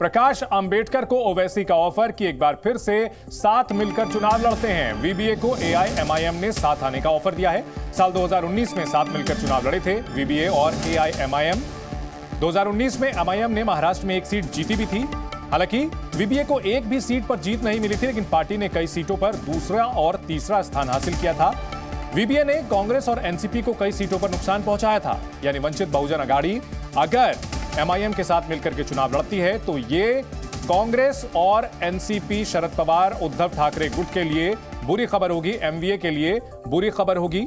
प्रकाश अंबेडकर को ओवैसी का ऑफर कि एक बार फिर से साथ मिलकर चुनाव लड़ते हैं। वीबीए को एआईएमआईएम ने साथ आने का ऑफर दिया है। साल 2019 में साथ मिलकर चुनाव लड़े थे वीबीए और एआईएमआईएम। 2019 में एमआईएम ने महाराष्ट्र में एक सीट जीती भी थी। हालांकि वीबीए को एक भी सीट पर जीत नहीं मिली थी, लेकिन पार्टी ने कई सीटों पर दूसरा और तीसरा स्थान हासिल किया था। वीबीए ने कांग्रेस और एनसीपी को कई सीटों पर नुकसान पहुंचाया था, यानी वंचित बहुजन अघाड़ी अगर एमआईएम के साथ मिलकर के चुनाव लड़ती है तो ये कांग्रेस और एनसीपी शरद पवार उद्धव ठाकरे गुट के लिए बुरी खबर होगी, एमवीए के लिए बुरी खबर होगी।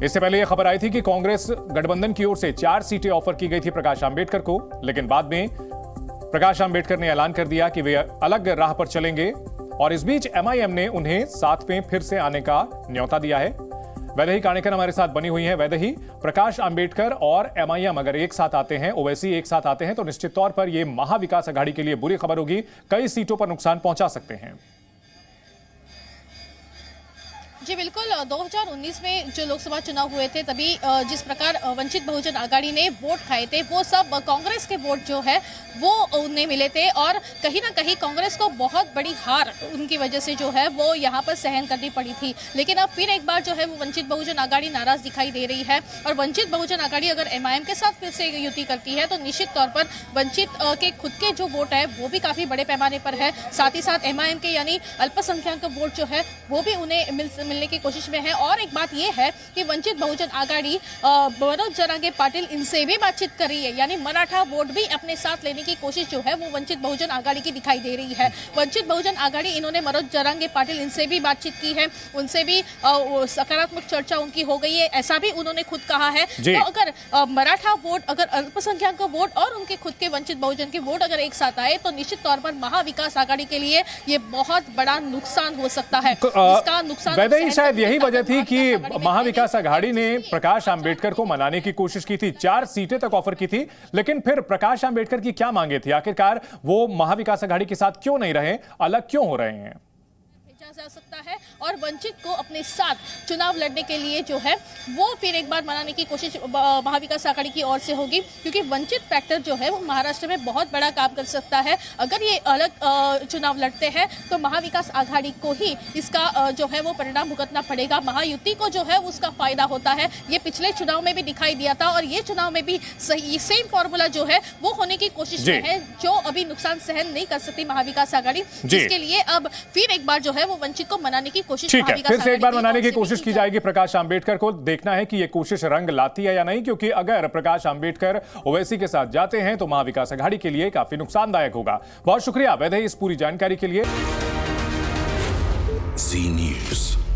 इससे पहले यह खबर आई थी कि कांग्रेस गठबंधन की ओर से 4 सीटें ऑफर की गई थी प्रकाश अंबेडकर को, लेकिन बाद में प्रकाश अंबेडकर ने ऐलान कर दिया कि वे अलग राह पर चलेंगे और इस बीच एमआईएम ने उन्हें साथ में फिर से आने का न्योता दिया है। वैदेही काणेकर हमारे साथ बनी हुई हैं। वैदेही, प्रकाश अंबेडकर और एमआईएम अगर एक साथ आते हैं, ओवैसी एक साथ आते हैं, तो निश्चित तौर पर यह महाविकास अघाड़ी के लिए बुरी खबर होगी, कई सीटों पर नुकसान पहुंचा सकते हैं। जी बिल्कुल, 2019 में जो लोकसभा चुनाव हुए थे तभी जिस प्रकार वंचित बहुजन अघाड़ी ने वोट खाए थे वो सब कांग्रेस के वोट जो है वो उन्हें मिले थे और कहीं ना कहीं कांग्रेस को बहुत बड़ी हार उनकी वजह से जो है वो यहाँ पर सहन करनी पड़ी थी। लेकिन अब फिर एक बार जो है वो वंचित बहुजन अघाड़ी नाराज दिखाई दे रही है और वंचित बहुजन अघाड़ी अगर एमआईएम के साथ फिर से युति करती है तो निश्चित तौर पर वंचित के खुद के जो वोट है वो भी काफी बड़े पैमाने पर है। साथ ही साथ एमआईएम के यानी अल्पसंख्यक वोट जो है वो भी उन्हें मिलने की कोशिश में है। और एक बात यह है कि वंचित बहुजन अघाड़ी मनोज जरांगे पाटिल इनसे भी बातचीत कर रही है, यानी मराठा वोट भी अपने साथ लेने की कोशिश जो है वो वंचित बहुजन अघाड़ी की दिखाई दे रही है। वंचित बहुजन अघाड़ी इन्होंने मनोज जरांगे पाटिल इनसे भी बातचीत की है, उनसे भी सकारात्मक चर्चा उनकी हो गई है, ऐसा भी उन्होंने खुद कहा है। तो अगर मराठा वोट, अगर अल्पसंख्यक का वोट और उनके खुद के वंचित बहुजन के वोट अगर एक साथ आए तो निश्चित तौर पर महाविकास अघाड़ी के लिए ये बहुत बड़ा नुकसान हो सकता है। इसका नुकसान शायद यही वजह थी कि महाविकास अघाड़ी ने प्रकाश अंबेडकर को मनाने की कोशिश की थी, 4 सीटें तक ऑफर की थी, लेकिन फिर प्रकाश अंबेडकर की क्या मांगे थी? आखिरकार वो महाविकास अघाड़ी के साथ क्यों नहीं रहे, अलग क्यों हो रहे हैं? जा सकता है और वंचित को अपने साथ चुनाव लड़ने के लिए जो है वो फिर एक बार मनाने की कोशिश महाविकास अघाड़ी की ओर से होगी, क्योंकि वंचित फैक्टर जो है वो महाराष्ट्र में बहुत बड़ा काम कर सकता है। अगर ये अलग चुनाव लड़ते हैं तो महाविकास अघाड़ी को ही इसका जो है वो परिणाम भुगतना पड़ेगा। महायुति को जो है उसका फायदा होता है, ये पिछले चुनाव में भी दिखाई दिया था और ये चुनाव में भी सेम फॉर्मूला जो है वो होने की कोशिश में है, जो अभी नुकसान सहन नहीं कर सकती महाविकास अघाड़ी, जिसके लिए अब फिर एक बार जो है वंचित को मनाने की कोशिश, ठीक है, फिर से एक बार मनाने की कोशिश की जाएगी प्रकाश अंबेडकर को। देखना है कि यह कोशिश रंग लाती है या नहीं, क्योंकि अगर प्रकाश अंबेडकर ओवैसी के साथ जाते हैं तो महाविकास अघाड़ी के लिए काफी नुकसानदायक होगा। बहुत शुक्रिया वैदेही इस पूरी जानकारी के लिए। जी न्यूज़।